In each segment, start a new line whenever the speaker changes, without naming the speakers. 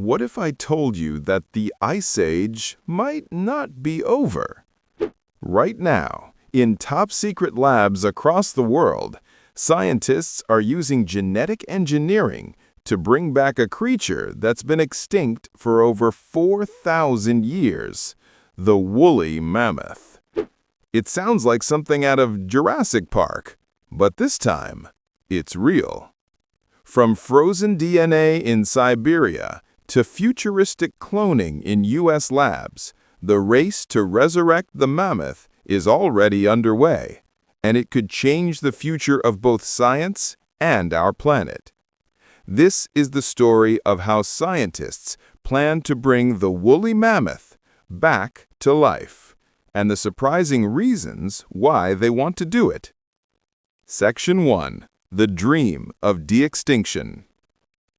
What if I told you that the Ice Age might not be over? Right now, in top-secret labs across the world, scientists are using genetic engineering to bring back a creature that's been extinct for over 4,000 years, the woolly mammoth. It sounds like something out of Jurassic Park, but this time, it's real. From frozen DNA in Siberia to futuristic cloning in U.S. labs, the race to resurrect the mammoth is already underway, and it could change the future of both science and our planet. This is the story of how scientists plan to bring the woolly mammoth back to life, and the surprising reasons why they want to do it. Section 1. The Dream of De-extinction.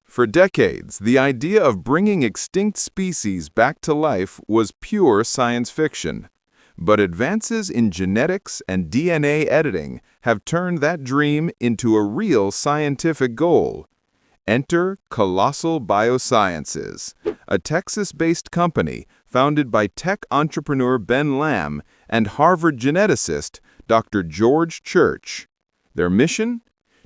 For decades, the idea of bringing extinct species back to life was pure science fiction. But advances in genetics and DNA editing have turned that dream into a real scientific goal. Enter Colossal Biosciences, a Texas-based company founded by tech entrepreneur Ben Lamb and Harvard geneticist Dr. George Church. Their mission?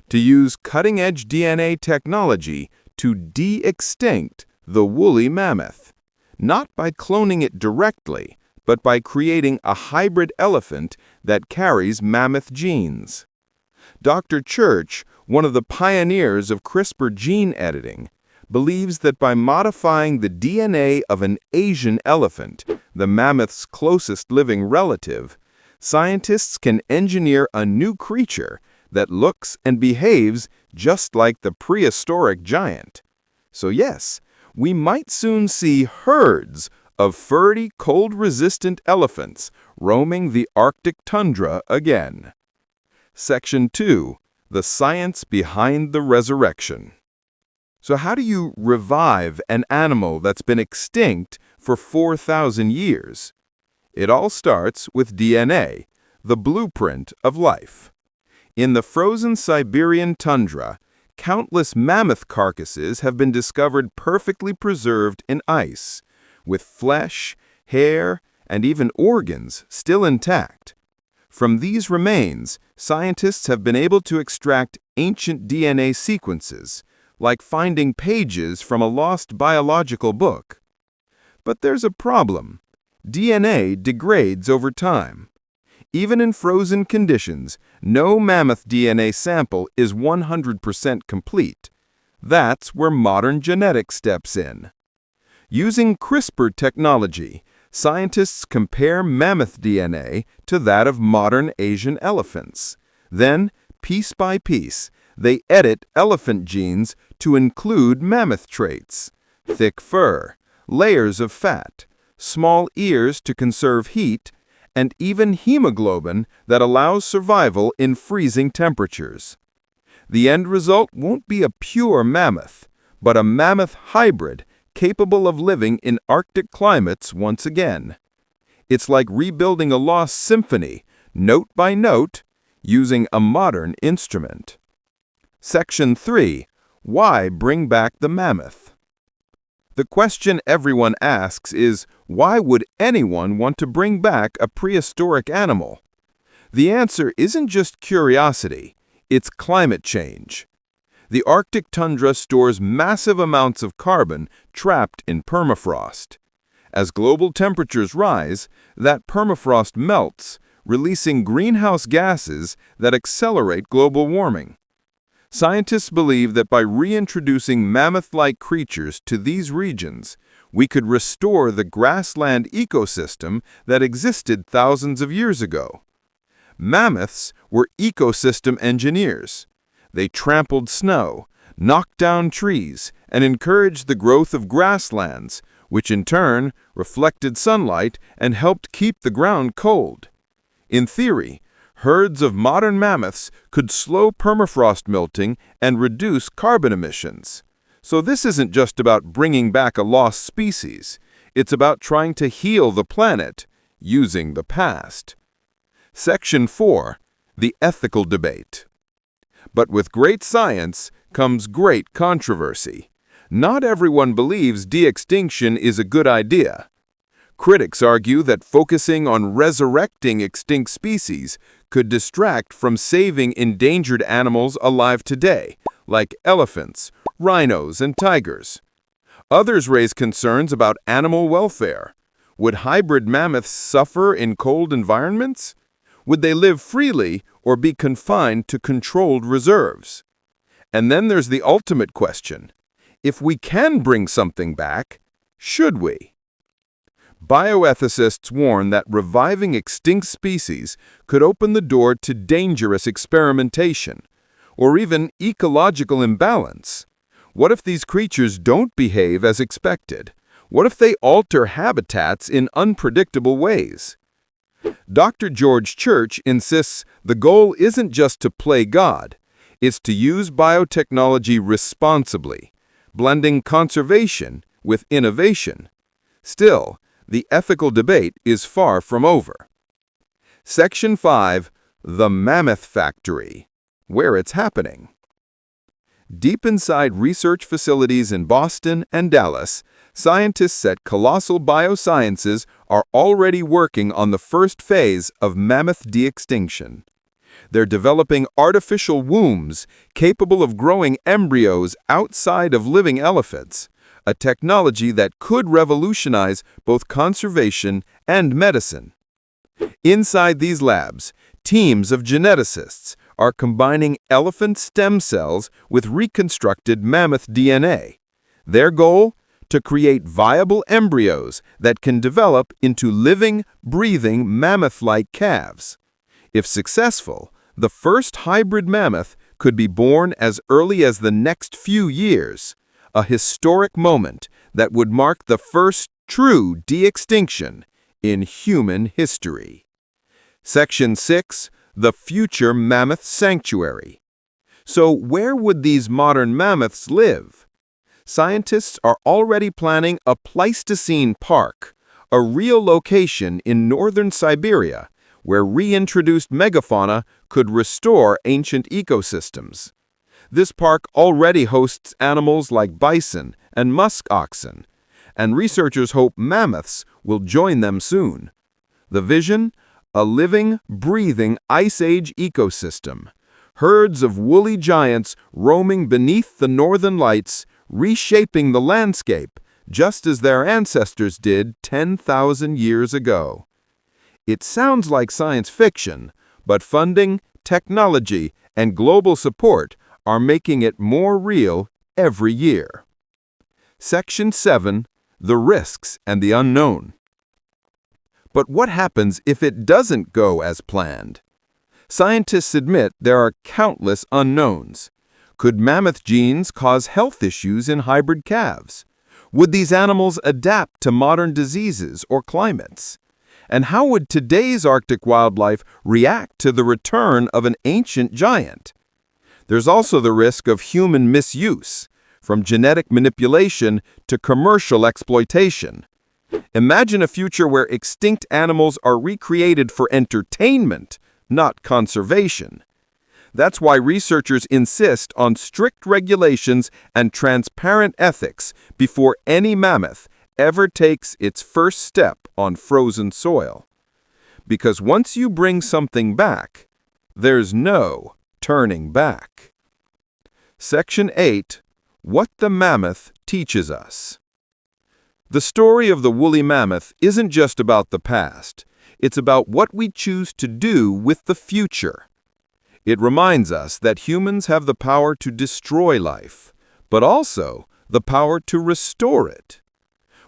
To use cutting-edge DNA technology to de-extinct the woolly mammoth, not by cloning it directly, but by creating a hybrid elephant that carries mammoth genes. Dr. Church, one of the pioneers of CRISPR gene editing, believes that by modifying the DNA of an Asian elephant, the mammoth's closest living relative, scientists can engineer a new creature that looks and behaves just like the prehistoric giant. So yes, we might soon see herds of furry, cold-resistant elephants roaming the Arctic tundra again. Section 2. The Science Behind the Resurrection. So how do you revive an animal that's been extinct for 4,000 years? It all starts with DNA, the blueprint of life. In the frozen Siberian tundra, countless mammoth carcasses have been discovered perfectly preserved in ice, with flesh, hair, and even organs still intact. From these remains, scientists have been able to extract ancient DNA sequences, like finding pages from a lost biological book. But there's a problem. DNA degrades over time. Even in frozen conditions, no mammoth DNA sample is 100% complete. That's where modern genetics steps in. Using CRISPR technology, scientists compare mammoth DNA to that of modern Asian elephants. Then, piece by piece, they edit elephant genes to include mammoth traits: thick fur, layers of fat, small ears to conserve heat, and even hemoglobin that allows survival in freezing temperatures. The end result won't be a pure mammoth, but a mammoth hybrid capable of living in Arctic climates once again. It's like rebuilding a lost symphony, note by note, using a modern instrument. Section 3. Why bring back the mammoth? The question everyone asks is, why would anyone want to bring back a prehistoric animal? The answer isn't just curiosity, it's climate change. The Arctic tundra stores massive amounts of carbon trapped in permafrost. As global temperatures rise, that permafrost melts, releasing greenhouse gases that accelerate global warming. Scientists believe that by reintroducing mammoth-like creatures to these regions, we could restore the grassland ecosystem that existed thousands of years ago. Mammoths were ecosystem engineers. They trampled snow, knocked down trees, and encouraged the growth of grasslands, which in turn reflected sunlight and helped keep the ground cold. In theory, herds of modern mammoths could slow permafrost melting and reduce carbon emissions. So this isn't just about bringing back a lost species. It's about trying to heal the planet using the past. Section 4. The Ethical Debate. But with great science comes great controversy. Not everyone believes de-extinction is a good idea. Critics argue that focusing on resurrecting extinct species could distract from saving endangered animals alive today, like elephants, rhinos, and tigers. Others raise concerns about animal welfare. Would hybrid mammoths suffer in cold environments? Would they live freely or be confined to controlled reserves? And then there's the ultimate question. If we can bring something back, should we? Bioethicists warn that reviving extinct species could open the door to dangerous experimentation, or even ecological imbalance. What if these creatures don't behave as expected? What if they alter habitats in unpredictable ways? Dr. George Church insists the goal isn't just to play God, it's to use biotechnology responsibly, blending conservation with innovation. Still, the ethical debate is far from over. Section 5. The Mammoth Factory. Where it's happening. Deep inside research facilities in Boston and Dallas, scientists at Colossal Biosciences are already working on the first phase of mammoth de-extinction. They're developing artificial wombs capable of growing embryos outside of living elephants, a technology that could revolutionize both conservation and medicine. Inside these labs, teams of geneticists are combining elephant stem cells with reconstructed mammoth DNA. Their goal? To create viable embryos that can develop into living, breathing, mammoth-like calves. If successful, the first hybrid mammoth could be born as early as the next few years, a historic moment that would mark the first true de-extinction in human history. Section 6. The Future Mammoth Sanctuary. So where would these modern mammoths live? Scientists are already planning a Pleistocene park, a real location in northern Siberia where reintroduced megafauna could restore ancient ecosystems. This park already hosts animals like bison and musk oxen, and researchers hope mammoths will join them soon. The vision? A living, breathing Ice Age ecosystem. Herds of woolly giants roaming beneath the northern lights, reshaping the landscape, just as their ancestors did 10,000 years ago. It sounds like science fiction, but funding, technology, and global support are making it more real every year. Section 7. The Risks and the Unknown. But what happens if it doesn't go as planned? Scientists admit there are countless unknowns. Could mammoth genes cause health issues in hybrid calves? Would these animals adapt to modern diseases or climates? And how would today's Arctic wildlife react to the return of an ancient giant? There's also the risk of human misuse, from genetic manipulation to commercial exploitation. Imagine a future where extinct animals are recreated for entertainment, not conservation. That's why researchers insist on strict regulations and transparent ethics before any mammoth ever takes its first step on frozen soil. Because once you bring something back, there's no turning back. Section 8. What the Mammoth Teaches Us. The story of the woolly mammoth isn't just about the past. It's about what we choose to do with the future. It reminds us that humans have the power to destroy life, but also the power to restore it.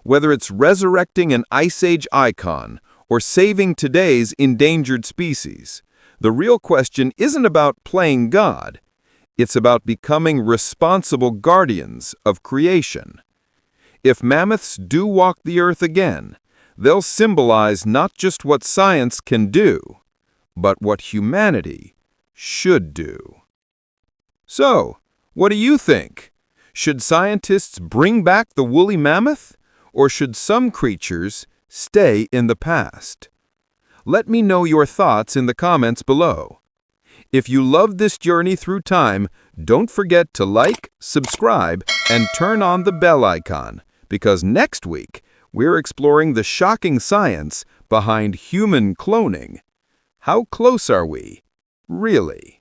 Whether it's resurrecting an Ice Age icon or saving today's endangered species, the real question isn't about playing God. It's about becoming responsible guardians of creation. If mammoths do walk the earth again, they'll symbolize not just what science can do, but what humanity should do. So, what do you think? Should scientists bring back the woolly mammoth, or should some creatures stay in the past? Let me know your thoughts in the comments below. If you loved this journey through time, don't forget to like, subscribe, and turn on the bell icon, because next week, we're exploring the shocking science behind human cloning. How close are we, really?